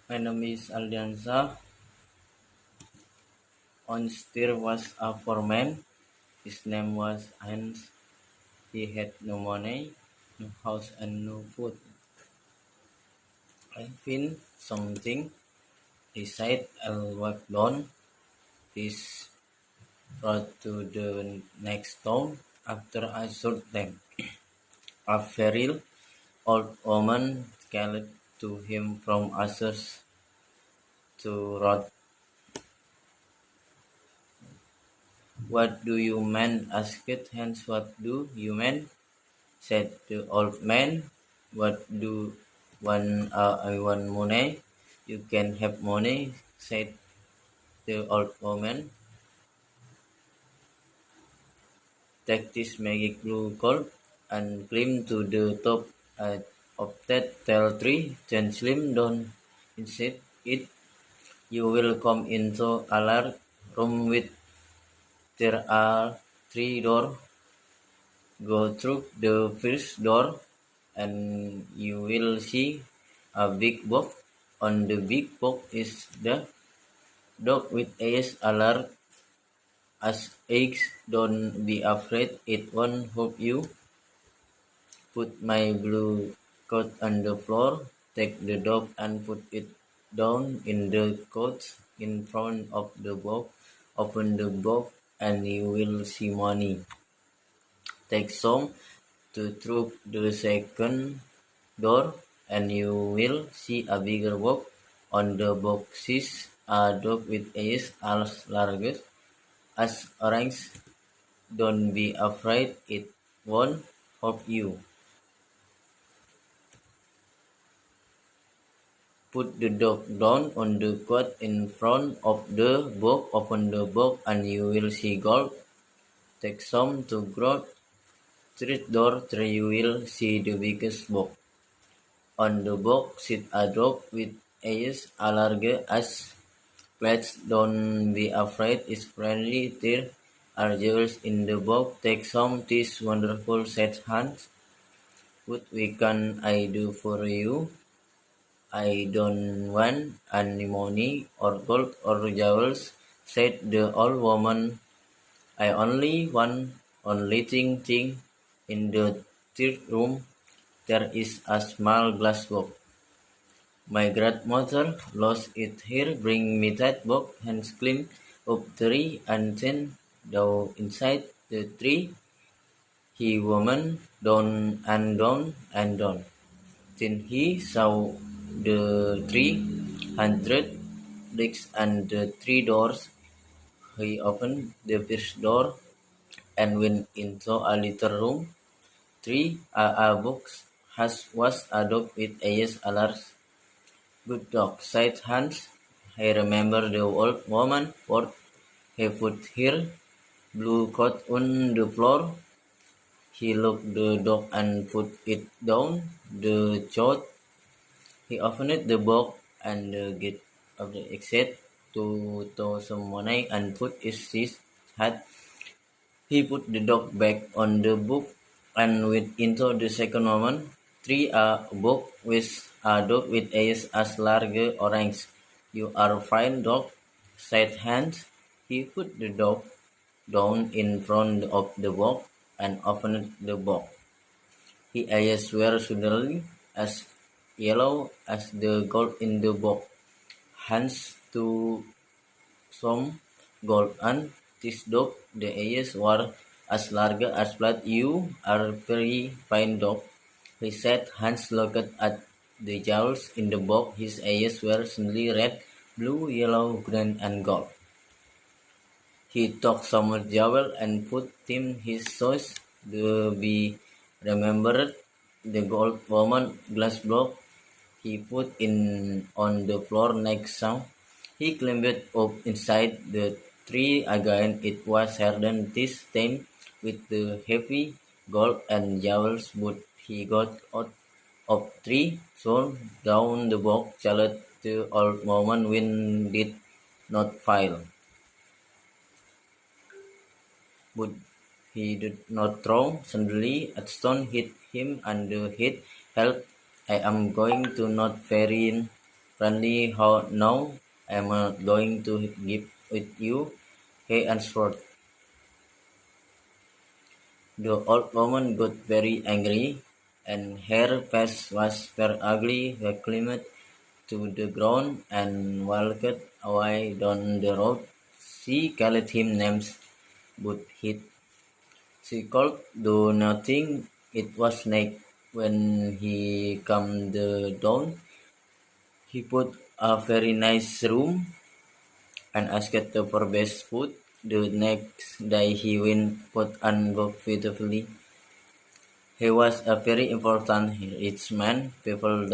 My name is Aldiansa. Once there was a poor man. His name was Hans. He had no money, no house, and no food. I feel something. He said, I'll walk down this road to the next town. After I saw them, a very old woman called to him from ashes to rot. What do you mean? Asked Hans. What do you mean? Said the old man. What do I want money? You can have money, said the old woman. Take this magic blue gold and climb to the top of that tall tree. Then slim down inside it. You will come into a large room with there are three doors. Go through the first door and you will see a big box. On the big box is the dog with eyes alert as eggs. Don't be afraid, it won't hurt you. Put my blue coat on the floor. Take the dog and put it down in the coat in front of the box. Open the box and you will see money. Take some to through the second door and you will see a bigger box. On the box is a dog with eyes as large as orange. Don't be afraid, it won't hurt you. Put the dog down on the cot in front of the box. Open the box and you will see gold. Take some to grow. Third door, there you will see the biggest box. On the box sit a dog with eyes as large as plates. Don't be afraid, it's friendly. There are jewels in the box. Take some, this wonderful, said Hans. What can I do for you? I don't want any money or gold or jewels, said the old woman. I only want only thing in the third room. There is a small glass box. My grandmother lost it here. Bring me that box. Hans climbed up the tree and then down inside the tree. He woman down and down and down. Then he saw the 300 bricks and the three doors. He opened the first door and went into a little room. Three a box was a dog with eyes large. Good dog, said Hans. I remember the old woman what he put her blue coat on the floor. He looked the dog and put it down the chute. He opened the box and the gate of the exit to some money and put his hat. He put the dog back on the book and went into the second woman. Three a book with a dog with eyes as large orange. You are a fine dog, said Hans. He put the dog down in front of the box and opened the box. His eyes were suddenly as yellow as the gold in the box. Hans took some gold and this dog. The eyes were as large as blood. You are a very fine dog, he said. Hans looked at the jewels in the box. His eyes were suddenly red, blue, yellow, green, and gold. He took some jewel and put them his choice. To be remembered, the gold woman glass block he put in on the floor next to. He climbed up inside the tree again. It was harder this time with the heavy gold and jewels, but he got out of tree, thrown down the box, challenged the old woman wind did not fail. But he did not throw. Suddenly a stone hit him on the head. Help! I am going to not very friendly. How now am I going to give with you? He answered. The old woman got very angry, and her face was very ugly. She climbed to the ground and walked away down the road. She called him names, but she could do nothing. It was night when he came the dawn. He put a very nice room and asked for best food. The next day he went put and worked beautifully. He was a very important rich man. People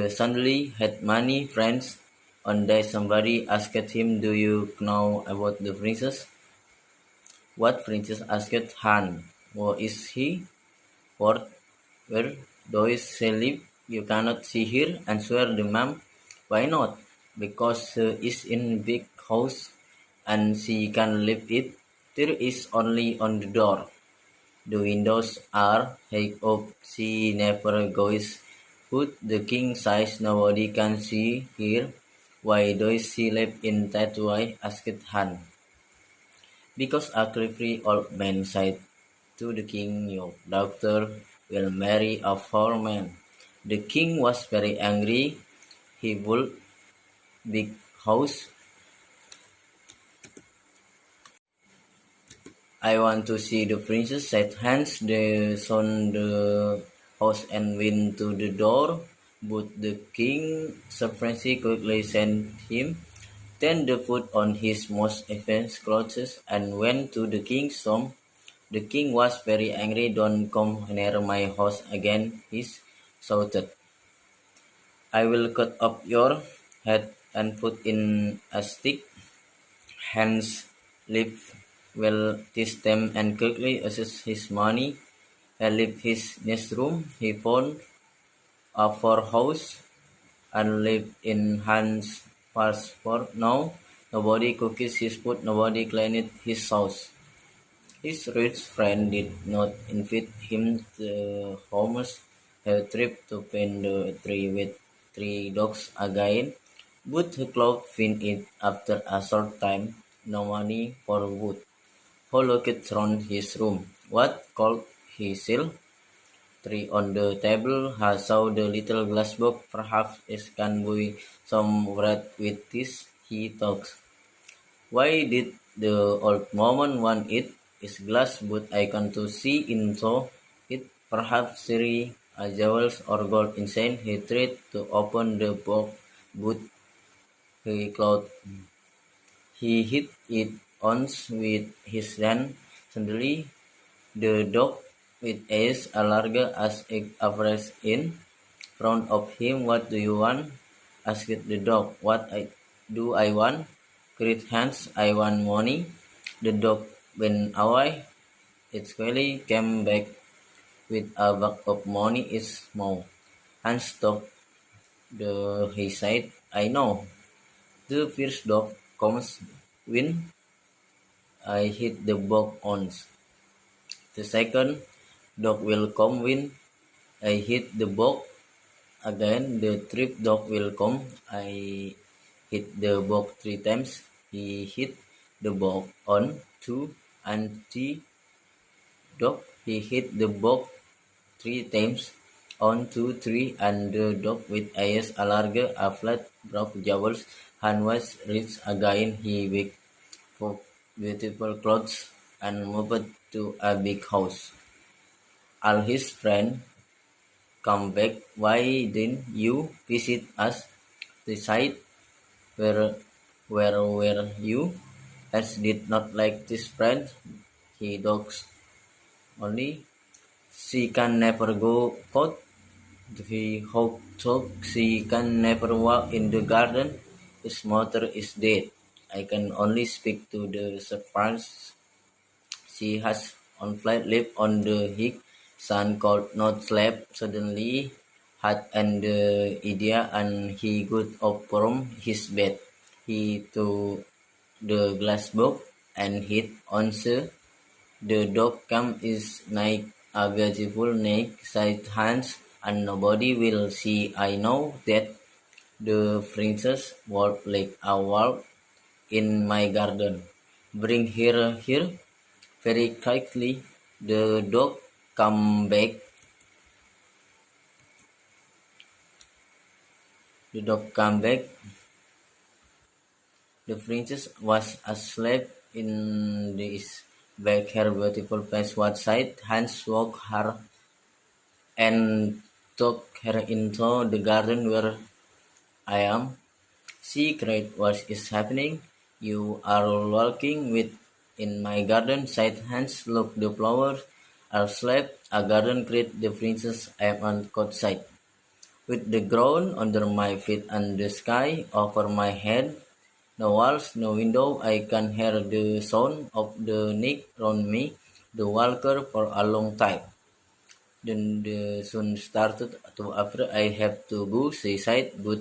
suddenly had many friends. One day somebody asked him, "Do you know about the princess?" "What princess?" asked Han. "Who is he? What? Where does she live?" "You cannot see her," answered the mom. "Why not?" "Because she is in big house and she can live it. There is only on the door. The windows are high up. She never goes out. The king says nobody can see her." "Why does she live in that way?" asked Han. "Because a clever old man said to the king, 'Your daughter will marry a poor man.'" The king was very angry. He built big house. "I want to see the princess," said Hans. They soon the house and went to the door, but the king surprisingly quickly sent him. Then they put on his most expensive clothes and went to the king's home. The king was very angry. "Don't come near my house again," he shouted. "I will cut off your head and put in a stick." Hans lived well this time and quickly assessed his money. He left his next room. He found a poorhouse and lived in Hans' passport. Now nobody cooks his food, nobody cleaned his house. His rich friend did not invite him to Homer's trip to paint the tree with three dogs again, but he cloud finished it after a short time. No money for wood. He looked round his room. What could he sell? Three on the table. He saw the little glass box. Perhaps it can buy some bread with this, he thought. Why did the old woman want it? It's glass, but I can't see into it. Perhaps there are jewels or gold inside. He tried to open the box, but he closed. He hit it once with his hand. Suddenly, the dog, with eyes as large as it appears in front of him. "What do you want?" asked the dog. Do I want?" cried Hans. "I want money." The dog went away. It quickly came back with a bag of money in its mouth. Hans stopped. He said, "I know. The first dog comes when I hit the box once. The second dog will come when I hit the box again. The third dog will come. I hit the box three times." He hit the box on two and three dog. He hit the box three times on two, three, and the dog with eyes a large, a flat, broad jowls. Han was rich again. He bought for beautiful clothes and moved to a big house. All his friends come back. "Why didn't you visit us?" they said. Where were you?" Hans did not like this friend. He dogs only. "She can never go out." The hawk thought. "She can never walk in the garden. His mother is dead. I can only speak to the servants. She has on flat lip on the hick." Sun could not sleep. Suddenly had an idea, and he got up from his bed. He took the glass box and hit on the dog came is like a beautiful neck, said Hans, and nobody will see. I know that. The princess walked like a walk in my garden. Bring her here. Very quickly, the dog come back. The dog come back. The princess was asleep in this back. Her beautiful face was sight. Hans woke her and took her into the garden where I am. She cried, "What is happening? You are walking with in my garden," said Hans. "Look, the flowers are asleep." A garden cried the princess. "I am outside, with the ground under my feet and the sky over my head. No walls, no window. I can hear the sound of the night round me. The walker for a long time. Then the sun started to appear. I have to go," she said. "But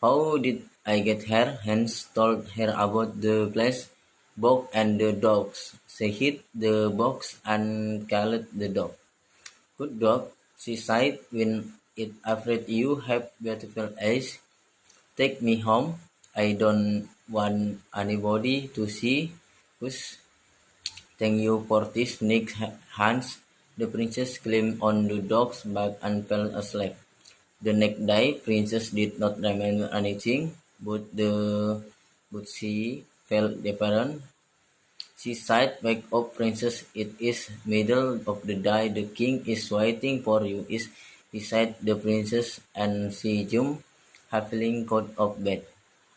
how did I get here?" Hans told her about the place, box and the dogs. She hid the box and called the dog. "Good dog," she said, "when it afraid you have beautiful eyes. Take me home. I don't want anybody to see us." "Thank you for this," Nick Hans. The princess climbed on the dog's back and fell asleep. The next day, princess did not remember anything, but she felt different. She said, "Wake up, princess. It is middle of the day. The king is waiting for you." He said the princess, and she jumped happily out of bed.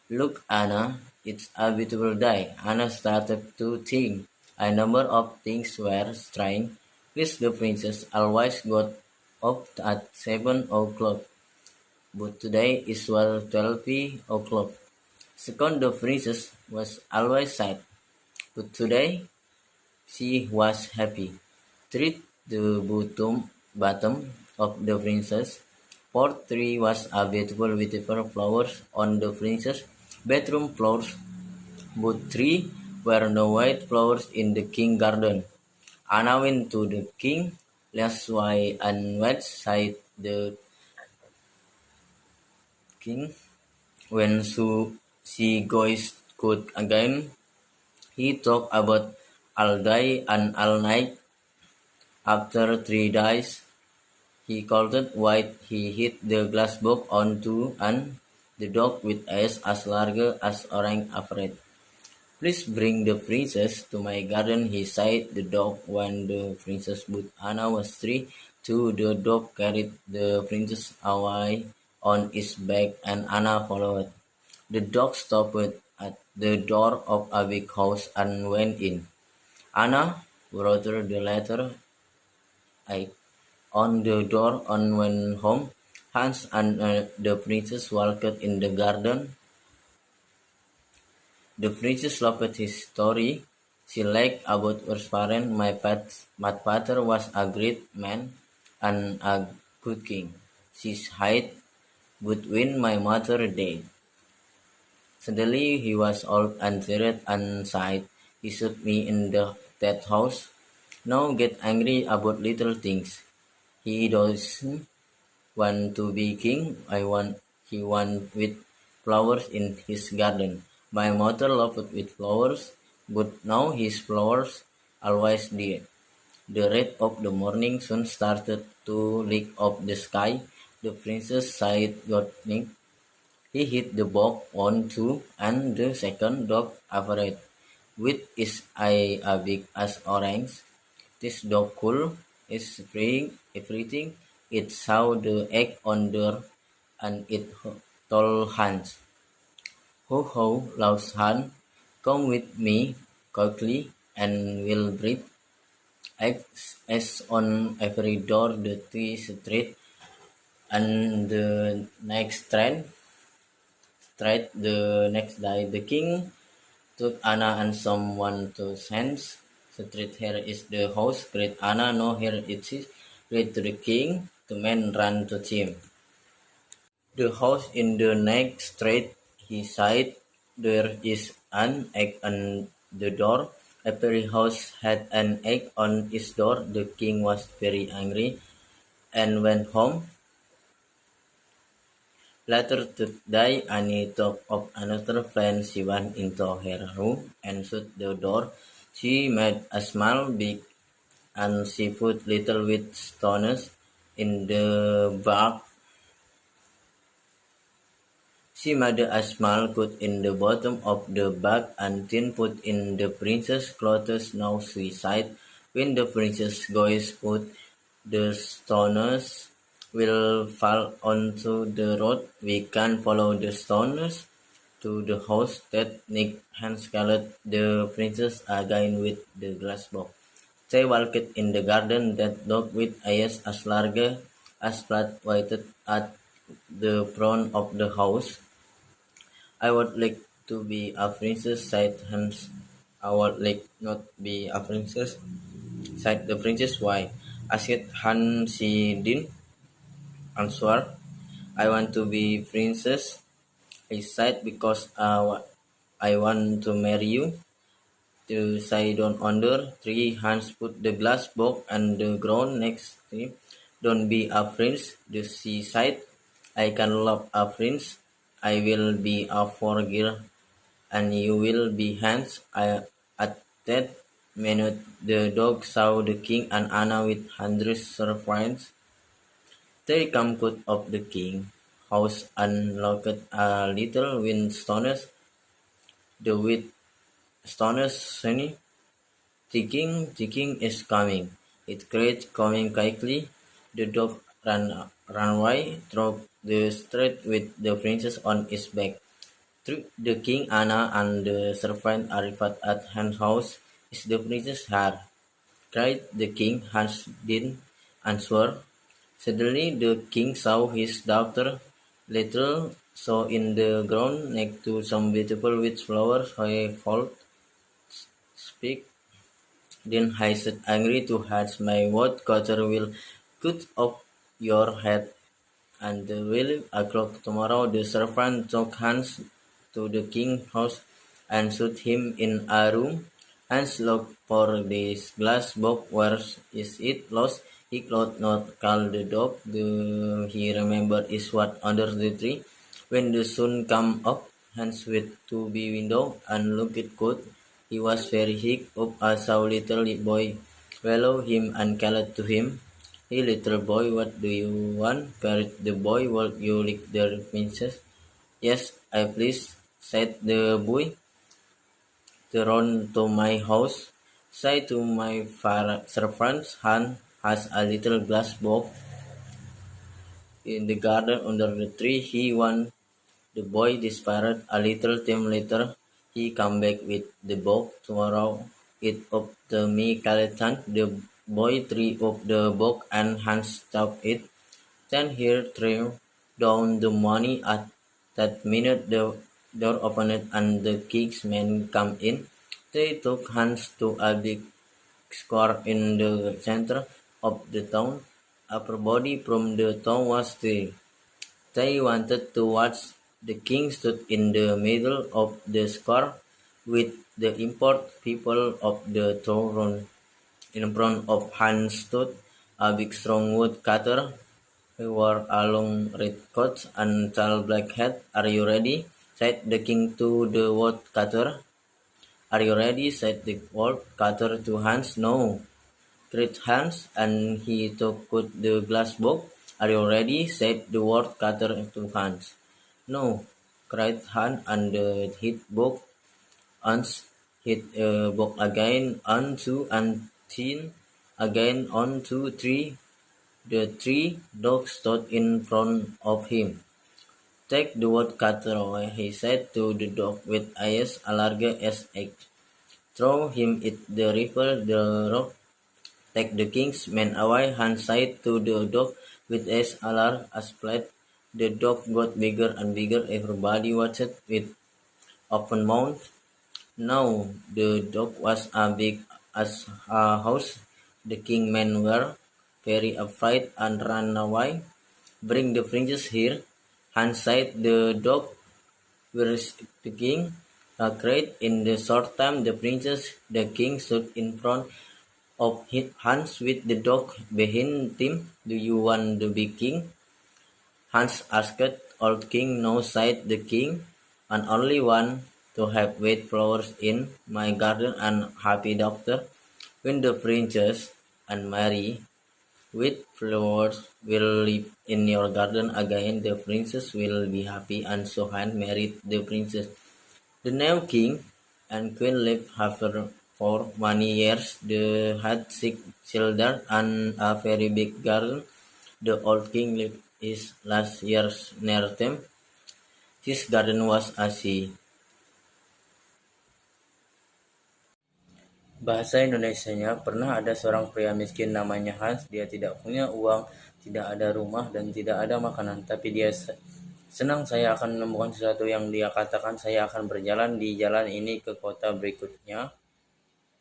"Look, Anna, it's a beautiful day." Anna started to think. A number of things were strange. First, the princess always got up at 7 o'clock, but today is 12 o'clock. Second, the princess was always sad, but today she was happy. Third, the bottom of the princess. Fourth, tree was a beautiful flowers on the princess' bedroom floors, but three were no white flowers in the king garden. Anna went to the king. "Let's why and what," said the king. When she goes good again, he talked about all day and all night. After 3 days, he called it white. He hit the glass box onto and the dog with eyes as large as orange afraid. "Please bring the princess to my garden," he said. The dog went the princess, but Anna was three. Too. The dog carried the princess away on its back, and Anna followed. The dog stopped at the door of a big house and went in. Anna wrote the letter I on the door and went home. Hans and the princess walked in the garden. The princess loved his story. She liked about her parents. My father was a great man and a good king," she said. "But when my mother died, suddenly he was old and tired and sighed. He shot me in that house. Now get angry about little things. He doesn't want to be king. He want with flowers in his garden. My mother loved with flowers, but now his flowers always dead." The red of the morning sun started to light up the sky. The princess sighed yawning. He hit the box on two, and the second dog afraid. "With his eye as big as orange, this dog cool is spraying everything." It saw the egg on the and it told Hans, "Ho ho, lost Hans, come with me quickly and we'll breed eggs on every door the street." And the next day, the king took Anna and someone to Hans. Street, "Here is the house." Great Anna, "No, here it is." Great to the king. The men ran to him. "The house in the next street," he said. "There is an egg on the door." Every house had an egg on its door. The king was very angry and went home. Later that day, Annie thought of another plan. She went into her room and shut the door. She made a small big and she put little with stones in the bag. She made a small cut in the bottom of the bag and then put in the princess' clothes. Now she said, when the princess goes put, the stones will fall onto the road. We can follow the stones to the house that Nick Hans called the princess again with the glass box. They walked in the garden that dog with eyes as large as flat waited at the front of the house. I would like to be a princess, said Hans. I would like not be a princess, said the princess. Why? Asked Hans. She didn't answer. I want to be princess, he said, because I want to marry you. To say down under three Hans put the glass box and the ground next to him. Don't be a prince, the she said. I can love a prince. I will be a forgiver and you will be Hans. At that minute, the dog saw the king and Anna with hundreds servants. They come out of the king house and looked a little wind stones. The wind stones sunny. The king is coming. It cried, coming quickly. The dog ran away through the street with the princess on its back. Through the king, Anna and the servant arrived at Hans' house. Is the princess here? Cried the king. Hans didn't answer. Suddenly the king saw his daughter little so in the ground next to some beautiful with flowers. He called, speak. Then he said angry to Hans, my woodcutter will cut off your head and the 12 o'clock tomorrow. The servant took Hans to the king's house and shut him in a room. Hans looked for this glass box. Where is it lost? He could not call the dog. He remembered is what under the tree. When the sun came up, Hans went to the window and looked good. He was very sick up. I saw little boy follow him and called to him. Hey little boy, what do you want? Cried the boy. Will you lick the princess? Yes, I please, said the boy. Run to my house. Say to my servants, Han has a little glass box in the garden under the tree. He won. The boy disappeared. A little time later, he came back with the box. Tomorrow, it up to me, Calitan. The boy threw up the box and Hans took it. Then he threw down the money. At that minute, the door opened and the king's men came in. They took Hans to a big square in the center of the town. Everybody from the town was there. They wanted to watch. The king stood in the middle of the square with the important people of the town. In front of Hans stood a big strong woodcutter who wore a long red coat and tall black hat. Are you ready? Said the king to the woodcutter. Are you ready? Said the woodcutter to Hans. No, cried Hans, and he took out the glass box. Are you ready? Said the woodcutter to Hans. No, cried Hans, and the hit box. Hans hit box again, on two, and ten, again on two, three. The three dogs stood in front of him. Take the woodcutter away, he said to the dog with eyes as large as eggs. Throw him in the river, the rock. Take the king's men away, Hans said to the dog with eyes as large as flat. The dog got bigger and bigger. Everybody watched with open mouth. Now the dog was as big as a house. The king men were very afraid and ran away. Bring the princess here, Hans said. The dog were speaking. Cried in the short time the princess. The king stood in front of Hans with the dog behind him. Do you want to be king? Hans asked. old king now, said the king, and only one to have wet flowers in my garden and happy doctor. When the princess and Mary with flowers will live in your garden again, the princess will be happy, and so Han married the princess. The new king and queen lived happily for many years. They had 6 children and a very big garden. The old king lived his last years near them. His garden was ashy. Bahasa Indonesianya, pernah ada seorang pria miskin namanya Hans. Dia tidak punya uang, tidak ada rumah, dan tidak ada makanan. Tapi dia senang. Saya akan menemukan sesuatu yang dia katakan. Saya akan berjalan di jalan ini ke kota berikutnya.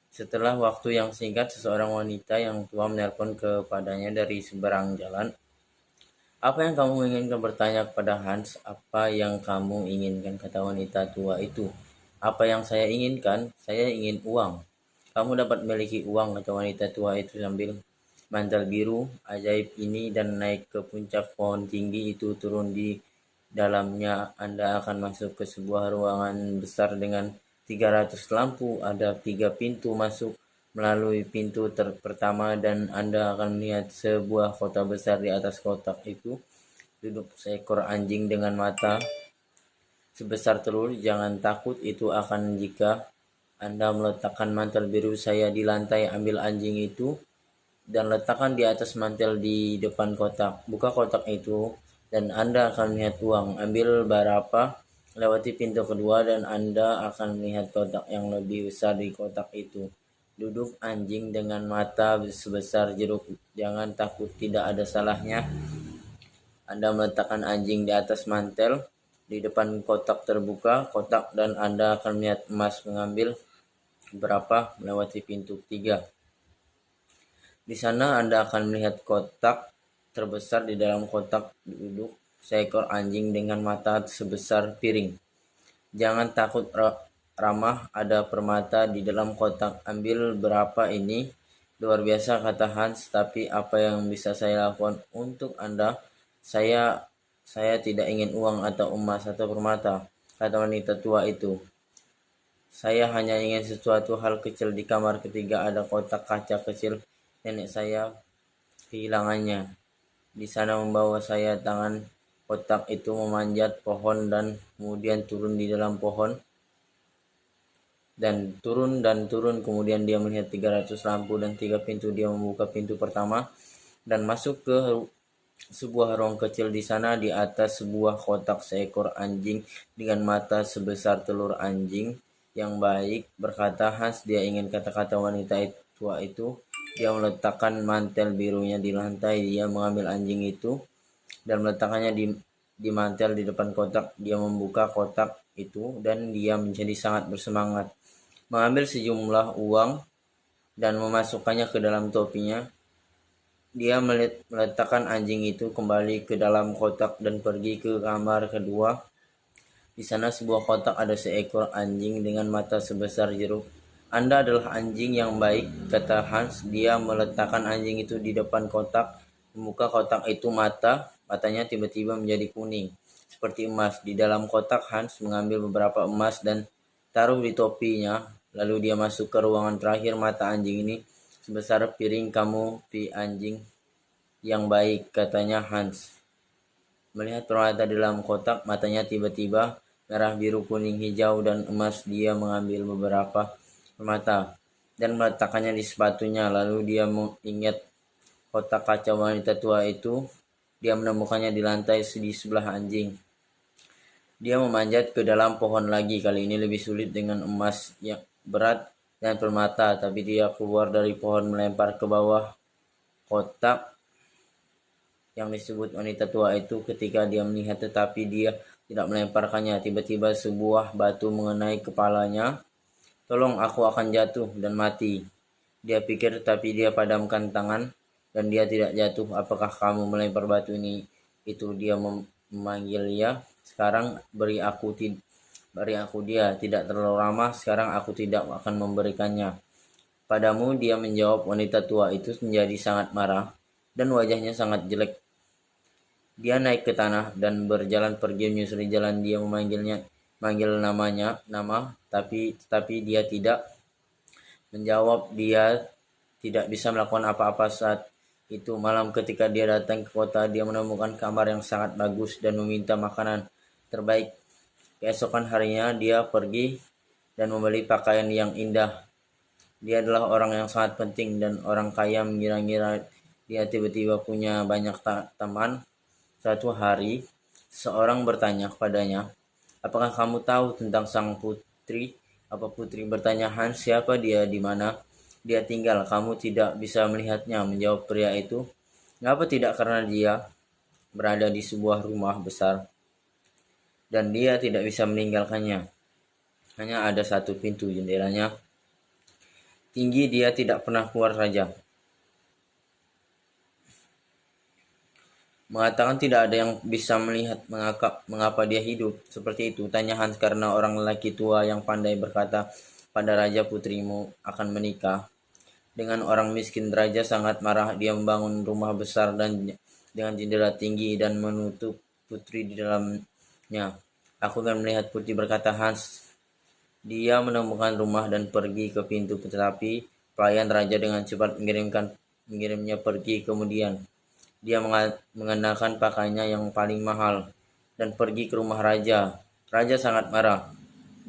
Setelah waktu yang singkat, seseorang wanita yang tua menelpon kepadanya dari seberang jalan. Apa yang kamu inginkan, bertanya kepada Hans. Apa yang kamu inginkan, kata wanita tua itu. Apa yang saya inginkan? Saya ingin uang. Kamu dapat memiliki uang, kata wanita tua itu sambil mantel biru ajaib ini dan naik ke puncak pohon tinggi itu. Turun di dalamnya, Anda akan masuk ke sebuah ruangan besar dengan 300 lampu. Ada 3 pintu masuk melalui pintu pertama dan Anda akan melihat sebuah kota besar. Di atas kotak itu duduk seekor anjing dengan mata sebesar telur. Jangan takut, itu akan jika Anda meletakkan mantel biru saya di lantai. Ambil anjing itu dan letakkan di atas mantel di depan kotak. Buka kotak itu dan Anda akan melihat uang. Ambil berapa, lewati pintu kedua dan Anda akan melihat kotak yang lebih besar di kotak itu. Duduk anjing dengan mata sebesar jeruk. Jangan takut, tidak ada salahnya Anda meletakkan anjing di atas mantel. Di depan kotak terbuka kotak dan Anda akan melihat emas. Mengambil berapa, melewati pintu ketiga. Di sana Anda akan melihat kotak terbesar. Di dalam kotak duduk seekor anjing dengan mata sebesar piring. Jangan takut, ramah, ada permata di dalam kotak. Ambil berapa ini? Luar biasa, kata Hans. Tapi apa yang bisa saya lakukan untuk Anda? Saya tidak ingin uang atau emas atau permata, kata wanita tua itu. Saya hanya ingin sesuatu hal kecil. Di kamar ketiga ada kotak kaca kecil. Nenek saya kehilangannya. Di sana membawa saya. Tangan kotak itu memanjat pohon dan kemudian turun di dalam pohon. Dan turun. Kemudian dia melihat 300 lampu dan 3 pintu. Dia membuka pintu pertama dan masuk ke sebuah ruang kecil. Di sana di atas sebuah kotak seekor anjing dengan mata sebesar telur. Anjing yang baik, berkata Hans. Dia ingin kata-kata wanita tua itu. Dia meletakkan mantel birunya di lantai. Dia mengambil anjing itu dan meletakkannya di mantel di depan kotak. Dia membuka kotak itu dan dia menjadi sangat bersemangat, mengambil sejumlah uang dan memasukkannya ke dalam topinya. Dia meletakkan anjing itu kembali ke dalam kotak dan pergi ke kamar kedua. Di sana sebuah kotak ada seekor anjing dengan mata sebesar jeruk. Anda adalah anjing yang baik, kata Hans. Dia meletakkan anjing itu di depan kotak, membuka kotak itu. Matanya tiba-tiba menjadi kuning seperti emas. Di dalam kotak Hans mengambil beberapa emas dan taruh di topinya. Lalu dia masuk ke ruangan terakhir. Mata anjing ini sebesar piring. Kamu anjing yang baik, katanya Hans. Melihat permata di dalam kotak, matanya tiba-tiba merah, biru, kuning, hijau, dan emas. Dia mengambil beberapa permata dan meletakkannya di sepatunya. Lalu dia mengingat kotak kaca wanita tua itu. Dia menemukannya di lantai di sebelah anjing. Dia memanjat ke dalam pohon lagi. Kali ini lebih sulit dengan emas yang berat dan permata. Tapi dia keluar dari pohon, melempar ke bawah kotak yang disebut wanita tua itu. Ketika dia melihat tetapi dia tidak melemparkannya, tiba-tiba sebuah batu mengenai kepalanya. Tolong, aku akan jatuh dan mati, dia pikir, tapi dia padamkan tangan dan dia tidak jatuh. Apakah kamu melempar batu ini? Itu dia memanggil dia. Sekarang beri aku dia. Tidak terlalu ramah. Sekarang aku tidak akan memberikannya padamu, dia menjawab. Wanita tua itu menjadi sangat marah dan wajahnya sangat jelek. Dia naik ke tanah dan berjalan pergi menyusuri jalan. Dia memanggil tapi dia tidak menjawab. Dia tidak bisa melakukan apa-apa saat itu. Malam ketika dia datang ke kota, dia menemukan kamar yang sangat bagus dan meminta makanan terbaik. Keesokan harinya dia pergi dan membeli pakaian yang indah. Dia adalah orang yang sangat penting dan orang kaya mengira-ngira dia tiba-tiba punya banyak teman. Suatu hari, seorang bertanya kepadanya, "Apakah kamu tahu tentang sang putri?" Apa putri bertanya, "Hans, siapa dia? Di mana dia tinggal? Kamu tidak bisa melihatnya," menjawab pria itu. "Mengapa tidak? Karena dia berada di sebuah rumah besar dan dia tidak bisa meninggalkannya. Hanya ada satu pintu, jendelanya tinggi, dia tidak pernah keluar saja." Mengatakan tidak ada yang bisa melihat mengapa dia hidup seperti itu. Tanya Hans. "Karena orang lelaki tua yang pandai berkata pada raja, putrimu akan menikah dengan orang miskin." Raja sangat marah. Dia membangun rumah besar dan dengan jendela tinggi dan menutup putri di dalamnya. "Aku akan melihat putri," berkata Hans. Dia menemukan rumah dan pergi ke pintu, tetapi pelayan raja dengan cepat mengirimnya pergi. Kemudian dia mengenakan pakaiannya yang paling mahal dan pergi ke rumah raja. Raja sangat marah.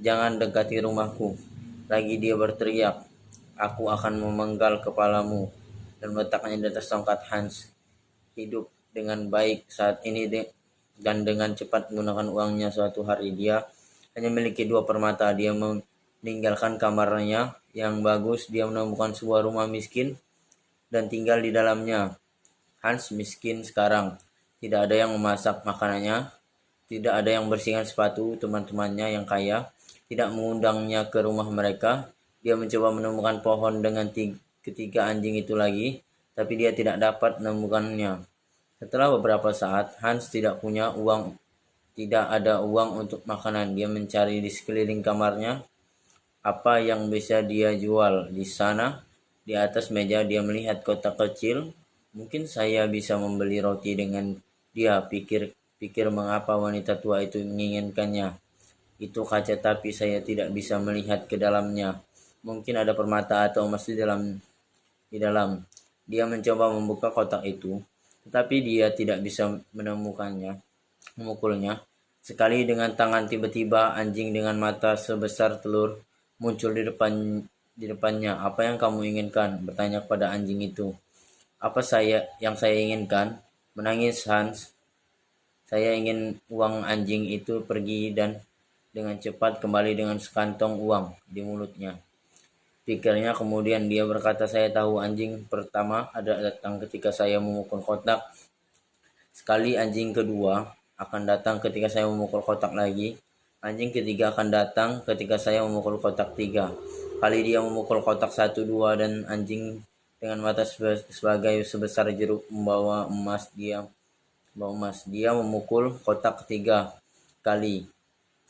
"Jangan dekati rumahku lagi," dia berteriak. "Aku akan memenggal kepalamu," dan meletakkannya di atas tongkat. Hans hidup dengan baik saat ini dan dengan cepat menggunakan uangnya. Suatu hari dia hanya memiliki 2 permata. Dia meninggalkan kamarnya yang bagus. Dia menemukan sebuah rumah miskin dan tinggal di dalamnya. Hans miskin sekarang. Tidak ada yang memasak makanannya, tidak ada yang bersihkan sepatu. Teman-temannya yang kaya tidak mengundangnya ke rumah mereka. Dia mencoba menemukan pohon dengan ketiga anjing itu lagi, tapi dia tidak dapat menemukannya. Setelah beberapa saat, Hans tidak ada uang untuk makanan. Dia mencari di sekeliling kamarnya apa yang bisa dia jual. Di sana, di atas meja, dia melihat kotak kecil. "Mungkin saya bisa membeli roti dengan dia," pikir mengapa wanita tua itu menginginkannya. "Itu kaca, tapi saya tidak bisa melihat ke dalamnya. Mungkin ada permata atau emas di dalam." Dia mencoba membuka kotak itu, tetapi dia tidak bisa memukulnya. Sekali dengan tangan, tiba-tiba anjing dengan mata sebesar telur muncul di depannya. "Apa yang kamu inginkan?" bertanya kepada anjing itu. "Apa yang saya inginkan?" menangis Hans. "Saya ingin uang." Anjing itu pergi dan dengan cepat kembali dengan sekantong uang di mulutnya. Pikirnya kemudian dia berkata, "Saya tahu anjing pertama ada datang ketika saya memukul kotak. Sekali anjing kedua akan datang ketika saya memukul kotak lagi. Anjing ketiga akan datang ketika saya memukul kotak 3. Kali dia memukul kotak 1, 2 dan anjing dengan mata sebagai sebesar jeruk membawa emas. Dia memukul kotak 3 kali.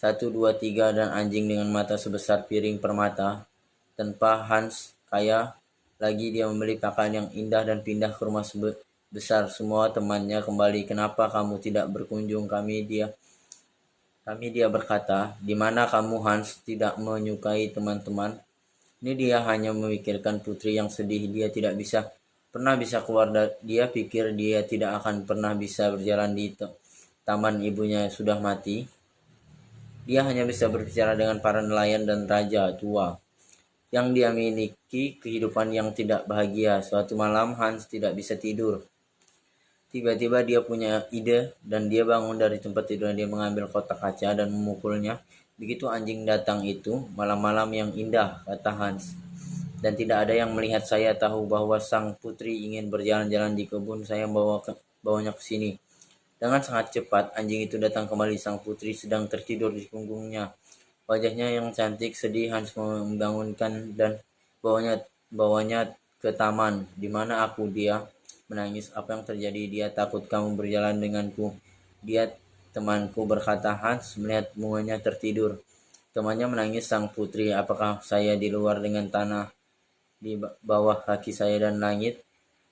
1, 2, 3 dan anjing dengan mata sebesar piring permata. Tanpa Hans kaya lagi, dia membeli pakaian yang indah dan pindah ke rumah besar. Semua temannya kembali. "Kenapa kamu tidak berkunjung kami?" dia berkata. "Di mana kamu, Hans?" Tidak menyukai teman-teman. Ini dia hanya memikirkan putri yang sedih. Dia tidak pernah bisa keluar. Dia pikir dia tidak akan pernah bisa berjalan di taman. Ibunya sudah mati. Dia hanya bisa berbicara dengan para nelayan dan raja tua yang dia miliki kehidupan yang tidak bahagia. Suatu malam Hans tidak bisa tidur. Tiba-tiba dia punya ide dan dia bangun dari tempat tidur. Dia mengambil kotak kaca dan memukulnya. "Begitu anjing datang itu, malam-malam yang indah," kata Hans. "Dan tidak ada yang melihat. Saya tahu bahwa sang putri ingin berjalan-jalan di kebun. Saya bawanya ke sini." Dengan sangat cepat, anjing itu datang kembali. Sang putri sedang tertidur di punggungnya. Wajahnya yang cantik sedih. Hans membangunkan dan bawanya ke taman. "Di mana aku?" dia menangis. "Apa yang terjadi?" "Dia takut kamu berjalan denganku." "Dia temanku," berkata Hans melihat bunganya tertidur. Temannya menangis. Sang putri, "Apakah saya di luar dengan tanah di bawah kaki saya dan langit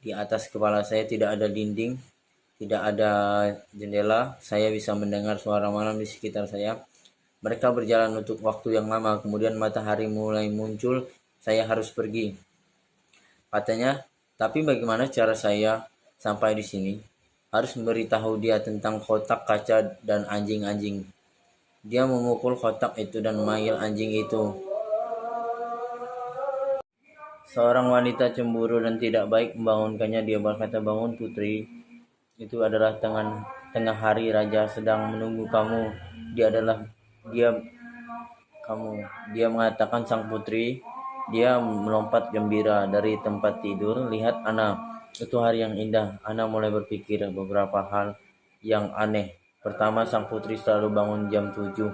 di atas kepala saya tidak ada dinding?" Tidak ada jendela, saya bisa mendengar suara malam di sekitar saya. Mereka berjalan untuk waktu yang lama, kemudian matahari mulai muncul. Saya harus pergi, katanya. Tapi bagaimana cara saya sampai di sini? Harus memberitahu dia tentang kotak kaca dan anjing-anjing. Dia memukul kotak itu dan memanggil anjing itu. Seorang wanita cemburu dan tidak baik membangunkannya. Dia berkata, "Bangun putri, itu adalah tengah hari, raja sedang menunggu kamu. Dia kamu." Dia mengatakan sang putri. Dia melompat gembira dari tempat tidur. "Lihat Ana, itu hari yang indah." Ana mulai berpikir beberapa hal yang aneh. Pertama, sang putri selalu bangun jam 7,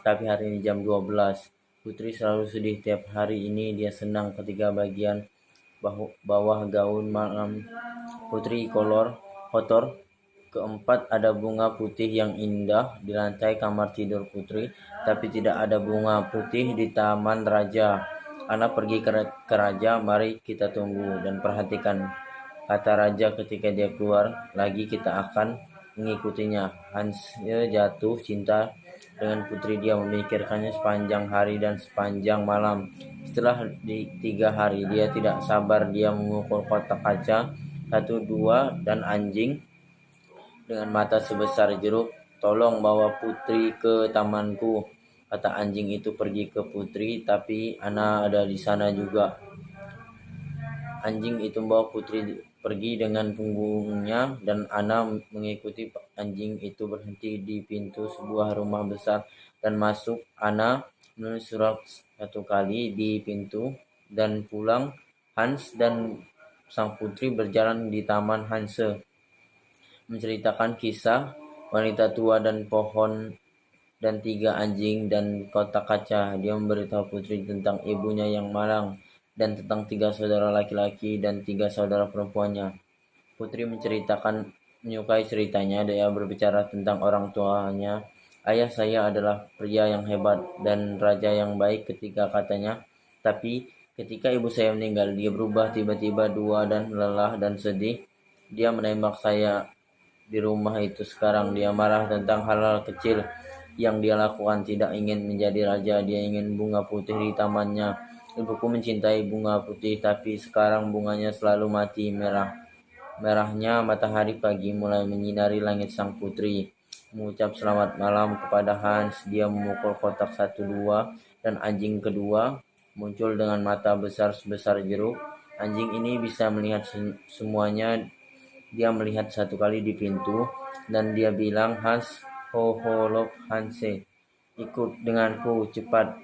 tapi hari ini jam 12. Putri selalu sedih tiap hari ini. Dia senang ketika bagian bawah gaun malam putri kotor. Keempat, ada bunga putih yang indah di lantai kamar tidur putri, tapi tidak ada bunga putih di taman raja. Ana pergi ke raja, mari kita tunggu dan perhatikan, kata raja ketika dia keluar lagi, kita akan mengikutinya. Hans jatuh cinta dengan putri. Dia memikirkannya sepanjang hari dan sepanjang malam. Setelah 3 hari, dia tidak sabar. Dia memukul kotak kaca 1, 2, dan anjing dengan mata sebesar jeruk. "Tolong bawa putri ke tamanku," kata anjing itu. Pergi ke putri, tapi Ana ada di sana juga. Anjing itu membawa putri pergi dengan punggungnya, dan Ana mengikuti anjing itu. Berhenti di pintu sebuah rumah besar dan masuk. Ana menulis surat 1 kali di pintu dan pulang. Hans dan sang putri berjalan di taman. Hans menceritakan kisah wanita tua dan pohon dan 3 anjing dan kotak kaca. Dia memberitahu putri tentang ibunya yang malang dan tentang 3 saudara laki-laki dan 3 saudara perempuannya. Putri menyukai ceritanya. Dia berbicara tentang orang tuanya. "Ayah saya adalah pria yang hebat dan raja yang baik ketika," katanya. "Tapi ketika ibu saya meninggal, dia berubah tiba-tiba, dua dan lelah dan sedih. Dia menembak saya di rumah itu. Sekarang dia marah tentang hal-hal kecil yang dia lakukan. Tidak ingin menjadi raja, dia ingin bunga putih di tamannya. Ibuku mencintai bunga putih, tapi sekarang bunganya selalu mati." Merahnya matahari pagi mulai menyinari langit. Sang putri mengucap selamat malam kepada Hans. Dia memukul kotak 1, 2, dan anjing kedua muncul dengan mata besar sebesar jeruk. Anjing ini bisa melihat semuanya. Dia melihat 1 kali di pintu dan dia bilang, "Hans, ho ho lop Hanse, ikut denganku cepat,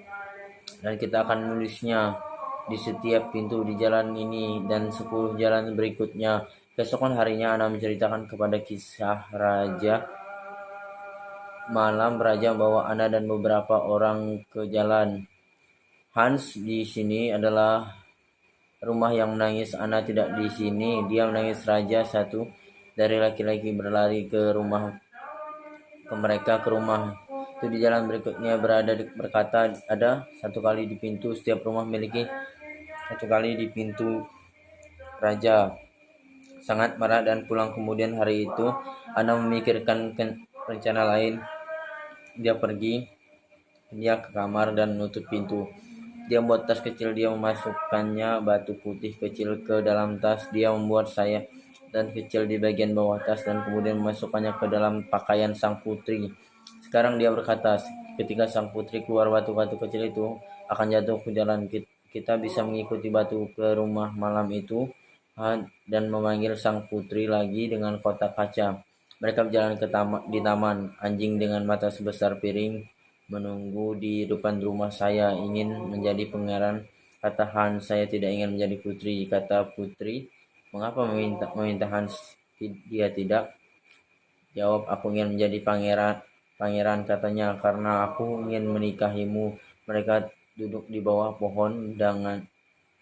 dan kita akan menulisnya di setiap pintu di jalan ini dan 10 jalan berikutnya." Keesokan harinya Ana menceritakan kepada kisah raja. Malam raja membawa Ana dan beberapa orang ke jalan. "Hans, di sini adalah rumah yang menangis." "Ana tidak di sini, dia menangis." Raja. Satu dari laki-laki berlari ke mereka ke rumah itu di jalan berikutnya berkata, "Ada 1 kali di pintu. Setiap rumah memiliki 1 kali di pintu." Raja sangat marah dan pulang. Kemudian hari itu Ana memikirkan rencana lain. Dia ke kamar dan menutup pintu. Dia membuat tas kecil. Dia memasukkannya batu putih kecil ke dalam tas. Dia membuat sayap dan kecil di bagian bawah tas dan kemudian memasukkannya ke dalam pakaian sang putri. Sekarang dia berkata, ketika sang putri keluar, batu-batu kecil itu akan jatuh ke jalan. Kita bisa mengikuti batu ke rumah malam itu dan memanggil sang putri lagi dengan kotak kaca. Mereka berjalan di taman. Anjing dengan mata sebesar piring menunggu di depan rumah. "Saya ingin menjadi pangeran," kata Hans. "Saya tidak ingin menjadi putri," kata putri. "Mengapa meminta Hans?" "Dia tidak jawab." "Aku ingin menjadi pangeran," katanya, "karena aku ingin menikahimu." Mereka duduk di bawah pohon dengan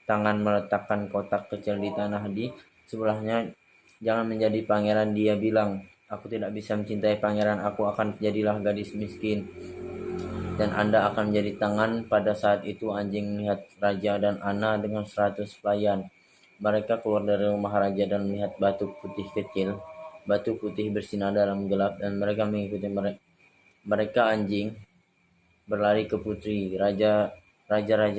tangan meletakkan kotak kecil di tanah di sebelahnya. "Jangan menjadi pangeran," dia bilang. "Aku tidak bisa mencintai pangeran. Aku akan jadilah gadis miskin dan Anda akan menjadi tangan." Pada saat itu anjing melihat raja dan Ana dengan 100 pelayan. Mereka keluar dari rumah raja dan melihat batu putih kecil batu putih bersinar dalam gelap, dan mereka mengikuti mereka. Anjing berlari ke putri. Raja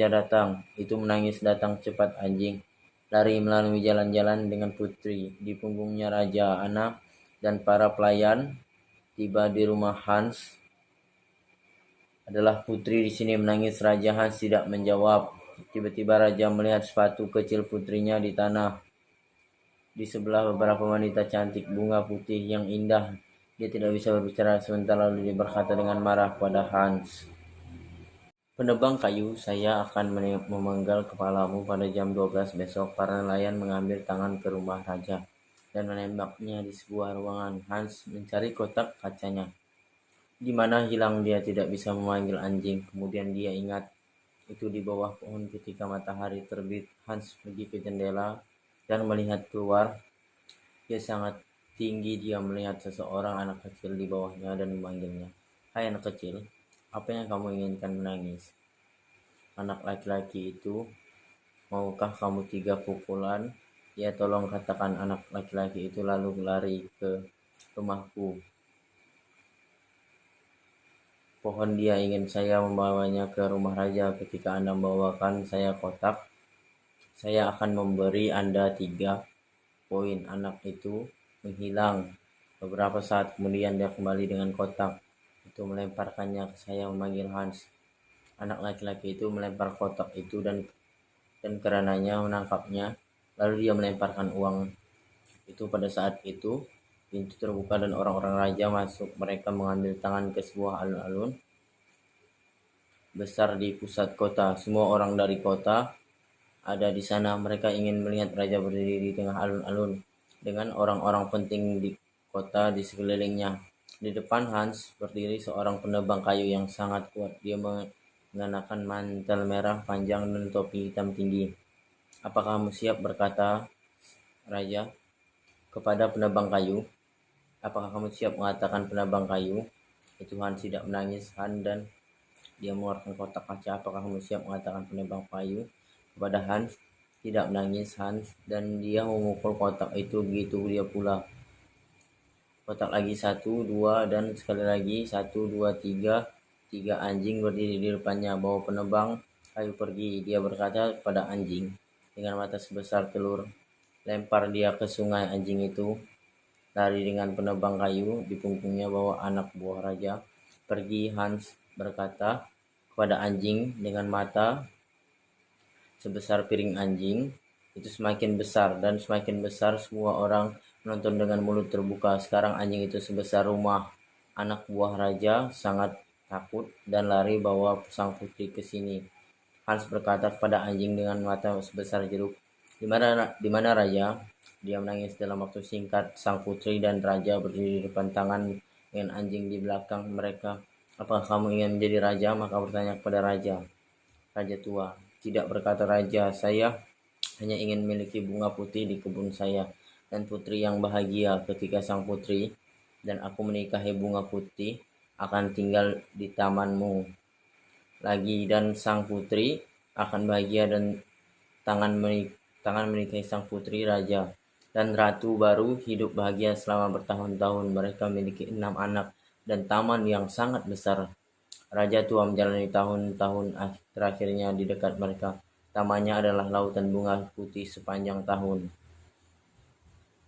datang. Itu menangis datang cepat. Anjing lari melalui jalan-jalan dengan putri. Di punggungnya raja. Anak dan para pelayan tiba di rumah Hans. Adalah putri di sini menangis. Raja Hans tidak menjawab. Tiba-tiba raja melihat sepatu kecil putrinya di tanah. Di sebelah beberapa wanita cantik, bunga putih yang indah. Dia tidak bisa berbicara. Sebentar lalu dia berkata dengan marah pada Hans. Penebang kayu, saya akan memenggal kepalamu pada jam 12 besok. Para nelayan mengambil tangan ke rumah raja dan menembaknya di sebuah ruangan. Hans mencari kotak kacanya. Di mana hilang, dia tidak bisa memanggil anjing. Kemudian dia ingat itu di bawah pohon ketika matahari terbit. Hans pergi ke jendela dan melihat keluar. Dia sangat tinggi. Dia melihat seseorang anak kecil di bawahnya dan memanggilnya. Hai anak kecil, apa yang kamu inginkan? Menangis anak laki-laki itu. Maukah kamu 3 pukulan? Ya, tolong katakan, anak laki-laki itu lalu lari ke rumahku. Pohon, dia ingin saya membawanya ke rumah raja. Ketika Anda membawakan saya kotak, saya akan memberi Anda 3 poin. Anak itu menghilang. Beberapa saat kemudian dia kembali dengan kotak itu, melemparkannya ke saya, memanggil Hans. Anak laki-laki itu melempar kotak itu dan karenanya menangkapnya. Lalu dia melemparkan uang itu. Pada saat itu pintu terbuka dan orang-orang raja masuk. Mereka mengambil tangan ke sebuah alun-alun besar di pusat kota. Semua orang dari kota ada di sana. Mereka ingin melihat raja berdiri di tengah alun-alun dengan orang-orang penting di kota di sekelilingnya. Di depan Hans berdiri seorang penebang kayu yang sangat kuat. Dia mengenakan mantel merah panjang dan topi hitam tinggi. Apakah kamu siap? Berkata raja kepada penebang kayu. Apakah kamu siap? Mengatakan penebang kayu. Itu Hans tidak menangis. Dan dia mengeluarkan kotak kaca. Apakah kamu siap? Mengatakan penebang kayu kepada Hans. Tidak menangis Hans. Dan dia memukul kotak itu. Begitu dia pula. Kotak lagi, 1, 2, dan sekali lagi 1, 2, 3. 3 anjing berdiri di depannya. Bawa penebang kayu pergi. Dia berkata kepada anjing dengan mata sebesar telur, lempar dia ke sungai. Anjing itu lari dengan penebang kayu di punggungnya, bawa anak buah raja pergi. Hans berkata kepada anjing dengan mata sebesar piring. Anjing itu semakin besar dan semakin besar. Semua orang menonton dengan mulut terbuka. Sekarang anjing itu sebesar rumah. Anak buah raja sangat takut dan lari bawa sang putri ke sini. Hans berkata kepada anjing dengan mata sebesar jeruk, di mana raja? Dia menangis dalam waktu singkat. Sang putri dan raja berdiri di depan tangan dengan anjing di belakang mereka. Apakah kamu ingin menjadi raja? Maka bertanya kepada raja. Raja tua. Tidak, berkata raja, saya hanya ingin memiliki bunga putih di kebun saya dan putri yang bahagia. Ketika sang putri dan aku menikahi, bunga putih akan tinggal di tamanmu lagi, dan sang putri akan bahagia dan tangan menikahi sang putri. Raja dan ratu baru hidup bahagia selama bertahun-tahun. Mereka memiliki 6 anak dan taman yang sangat besar. Raja tua menjalani tahun-tahun terakhirnya di dekat mereka. Tamannya adalah lautan bunga putih sepanjang tahun.